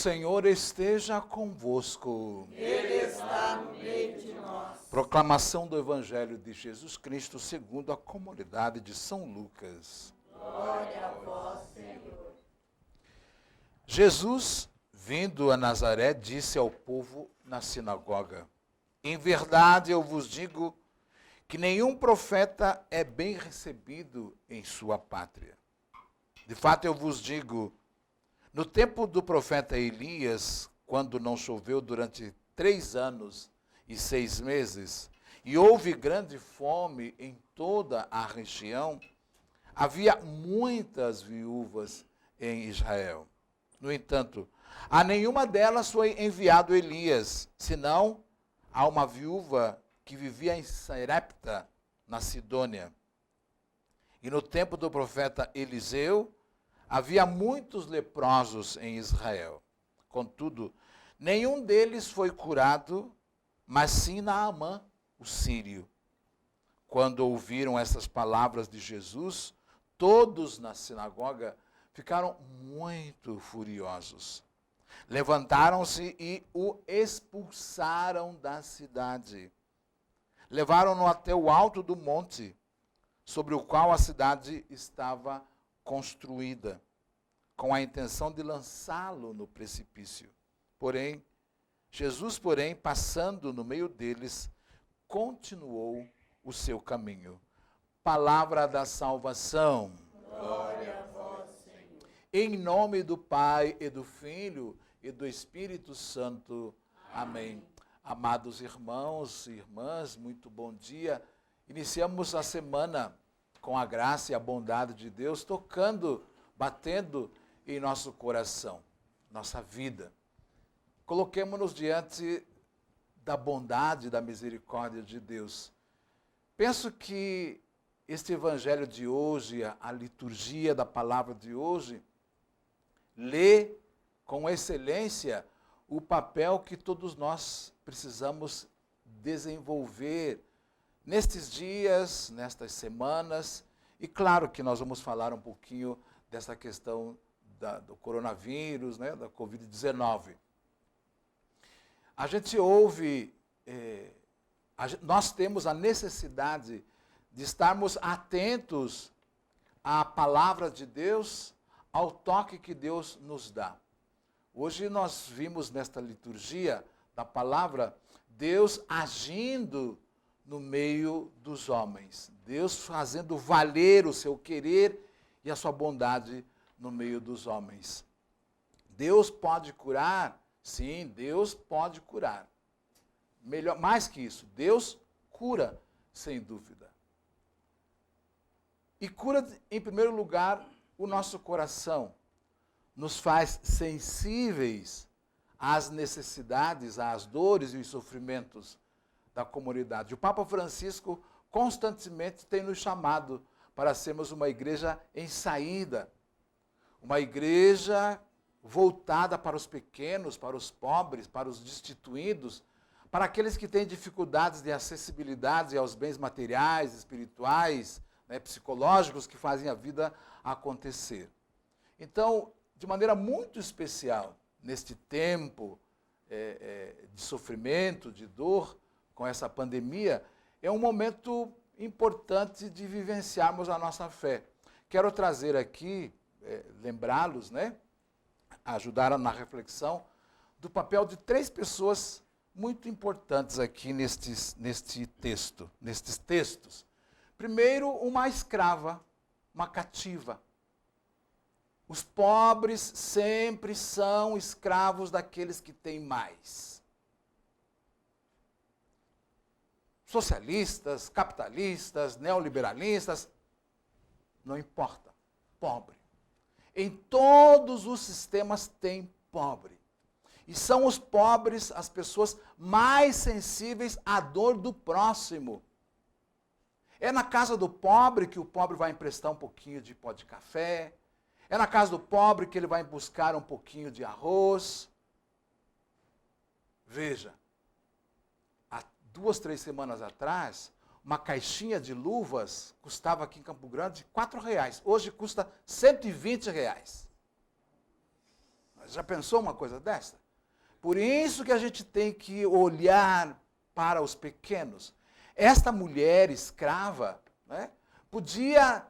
Senhor esteja convosco. Ele está no meio de nós. Proclamação do Evangelho de Jesus Cristo segundo a comunidade de São Lucas. Glória a vós, Senhor. Jesus, vindo a Nazaré, disse ao povo na sinagoga: Em verdade eu vos digo que nenhum profeta é bem recebido em sua pátria. De fato eu vos digo, no tempo do profeta Elias, quando não choveu durante 3 anos e 6 meses, e houve grande fome em toda a região, havia muitas viúvas em Israel. No entanto, a nenhuma delas foi enviado Elias, senão a uma viúva que vivia em Sarepta, na Sidônia. E no tempo do profeta Eliseu, havia muitos leprosos em Israel. Contudo, nenhum deles foi curado, mas sim Naamã, o sírio. Quando ouviram essas palavras de Jesus, todos na sinagoga ficaram muito furiosos. Levantaram-se e o expulsaram da cidade. Levaram-no até o alto do monte, sobre o qual a cidade estava construída, com a intenção de lançá-lo no precipício. Jesus, passando no meio deles, continuou o seu caminho. Palavra da salvação. Glória a vós, Senhor. Em nome do Pai e do Filho e do Espírito Santo. Amém. Amados irmãos e irmãs, muito bom dia. Iniciamos a semana com a graça e a bondade de Deus, tocando, batendo em nosso coração, nossa vida. Coloquemo-nos diante da bondade e da misericórdia de Deus. Penso que este evangelho de hoje, a liturgia da palavra de hoje, lê com excelência o papel que todos nós precisamos desenvolver nestes dias, nestas semanas, e claro que nós vamos falar um pouquinho dessa questão do coronavírus, né, da Covid-19. A gente ouve, nós temos a necessidade de estarmos atentos à palavra de Deus, ao toque que Deus nos dá. Hoje nós vimos nesta liturgia da palavra Deus agindo no meio dos homens. Deus fazendo valer o seu querer e a sua bondade no meio dos homens. Deus pode curar? Sim, Deus pode curar. Melhor, mais que isso, Deus cura, sem dúvida. E cura, em primeiro lugar, o nosso coração. Nos faz sensíveis às necessidades, às dores e os sofrimentos da comunidade. O Papa Francisco constantemente tem nos chamado para sermos uma igreja em saída, uma igreja voltada para os pequenos, para os pobres, para os destituídos, para aqueles que têm dificuldades de acessibilidade aos bens materiais, espirituais, psicológicos, que fazem a vida acontecer. Então, de maneira muito especial, neste tempo de sofrimento, de dor, com essa pandemia, é um momento importante de vivenciarmos a nossa fé. Quero trazer aqui, lembrá-los, ajudar na reflexão, do papel de 3 pessoas muito importantes aqui nestes textos. Primeiro, uma escrava, uma cativa. Os pobres sempre são escravos daqueles que têm mais. Socialistas, capitalistas, neoliberalistas, não importa, pobre. Em todos os sistemas tem pobre. E são os pobres as pessoas mais sensíveis à dor do próximo. É na casa do pobre que o pobre vai emprestar um pouquinho de pó de café. É na casa do pobre que ele vai buscar um pouquinho de arroz. Veja, há 2, 3 semanas atrás, uma caixinha de luvas custava aqui em Campo Grande R$4. Hoje custa R$120. Já pensou uma coisa dessa? Por isso que a gente tem que olhar para os pequenos. Esta mulher escrava, né, podia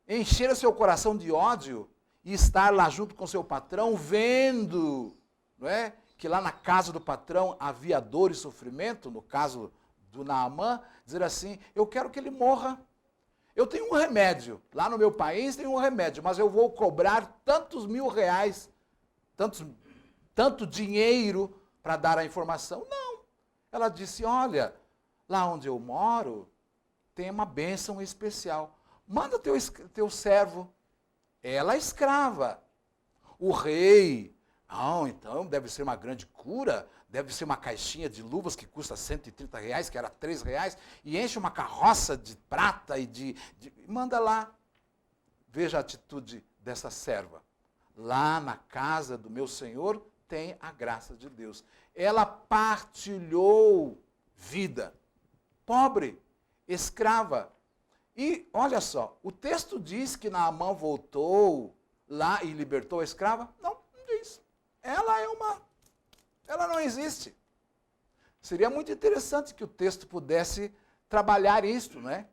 encher o seu coração de ódio e estar lá junto com seu patrão, vendo, não é, que lá na casa do patrão havia dor e sofrimento, no caso do Naamã, dizer assim, eu quero que ele morra. Eu tenho um remédio, lá no meu país tem um remédio, mas eu vou cobrar tantos mil reais, tanto dinheiro para dar a informação. Não. Ela disse, olha, lá onde eu moro tem uma bênção especial. Manda teu servo. Ela é escrava. O rei, então deve ser uma grande cura, deve ser uma caixinha de luvas que custa R$130, que era R$3, e enche uma carroça de prata e manda lá. Veja a atitude dessa serva. Lá na casa do meu Senhor tem a graça de Deus. Ela partilhou vida. Pobre, escrava. E olha só, o texto diz que Naamã voltou lá e libertou a escrava? Não, não diz. Ela não existe. Seria muito interessante que o texto pudesse trabalhar isto, né?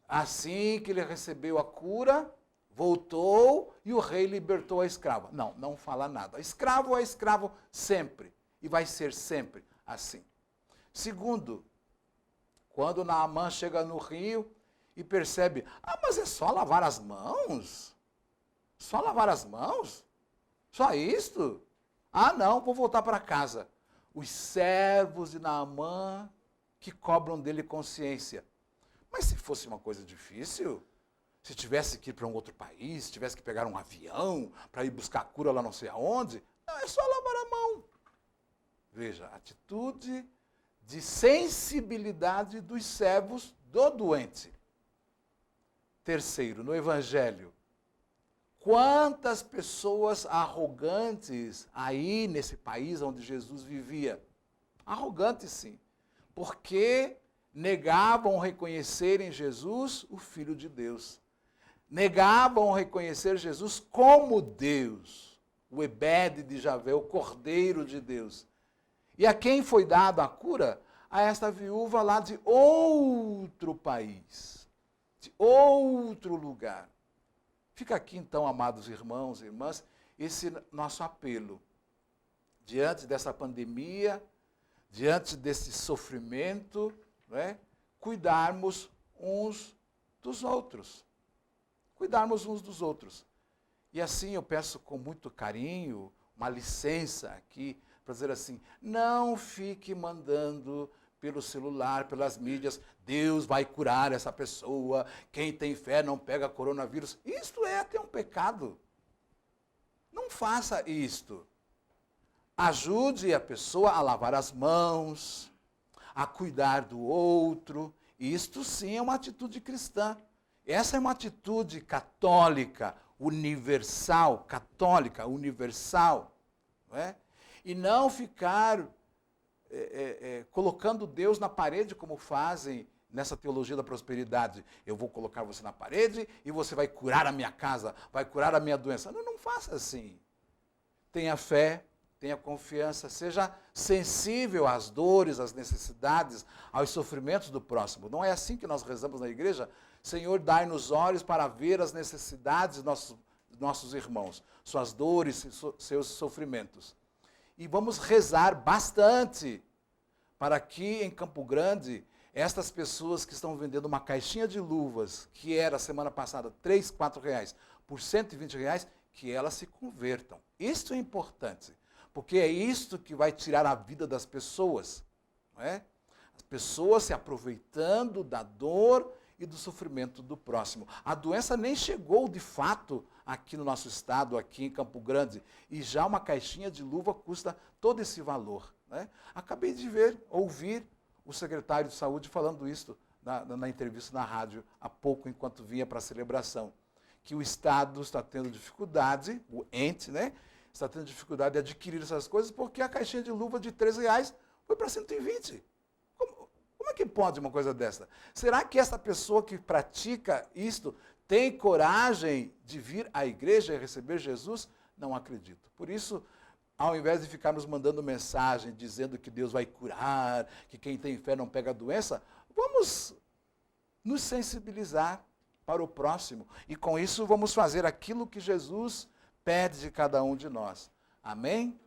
Assim que ele recebeu a cura, voltou e o rei libertou a escrava. Não, não fala nada. Escravo é escravo sempre. E vai ser sempre assim. Segundo, quando Naamã chega no rio e percebe, mas é só lavar as mãos? Só lavar as mãos? Só isto? Não, vou voltar para casa. Os servos de Naamã que cobram dele consciência. Mas se fosse uma coisa difícil, se tivesse que ir para um outro país, se tivesse que pegar um avião para ir buscar cura lá não sei aonde, não, é só lavar a mão. Veja, atitude de sensibilidade dos servos do doente. Terceiro, no Evangelho, quantas pessoas arrogantes aí nesse país onde Jesus vivia? Arrogantes, sim. Porque negavam reconhecer em Jesus o Filho de Deus. Negavam reconhecer Jesus como Deus, o Ebed de Javé, o Cordeiro de Deus. E a quem foi dada a cura? A esta viúva lá de outro país, de outro lugar. Fica aqui então, amados irmãos e irmãs, esse nosso apelo. Diante dessa pandemia, diante desse sofrimento, não é? Cuidarmos uns dos outros. Cuidarmos uns dos outros. E assim eu peço com muito carinho, uma licença aqui, para dizer assim, não fique mandando pelo celular, pelas mídias, Deus vai curar essa pessoa, quem tem fé não pega coronavírus. Isto é até um pecado. Não faça isto. Ajude a pessoa a lavar as mãos, a cuidar do outro. Isto sim é uma atitude cristã. Essa é uma atitude católica, universal, não é? E não ficar colocando Deus na parede como fazem nessa teologia da prosperidade. Eu vou colocar você na parede e você vai curar a minha casa, vai curar a minha doença. Não, não faça assim. Tenha fé, tenha confiança, seja sensível às dores, às necessidades, aos sofrimentos do próximo. Não é assim que nós rezamos na igreja? Senhor, dai-nos olhos para ver as necessidades dos nossos irmãos, suas dores, seus sofrimentos. E vamos rezar bastante para que em Campo Grande, estas pessoas que estão vendendo uma caixinha de luvas, que era semana passada R$3, R$4, por R$120, que elas se convertam. Isso é importante, porque é isto que vai tirar a vida das pessoas. Não é? As pessoas se aproveitando da dor e do sofrimento do próximo. A doença nem chegou de fato aqui no nosso estado, aqui em Campo Grande, e já uma caixinha de luva custa todo esse valor. Né? Acabei de ouvir o secretário de saúde falando isso na entrevista na rádio, há pouco, enquanto vinha para a celebração, que o Estado está tendo dificuldade, o ente, né, está tendo dificuldade de adquirir essas coisas, porque a caixinha de luva de R$3 foi para 120. Como é que pode uma coisa dessa? Será que essa pessoa que pratica isto tem coragem de vir à igreja e receber Jesus? Não acredito. Por isso, ao invés de ficar nos mandando mensagem dizendo que Deus vai curar, que quem tem fé não pega a doença, vamos nos sensibilizar para o próximo. E com isso vamos fazer aquilo que Jesus pede de cada um de nós. Amém?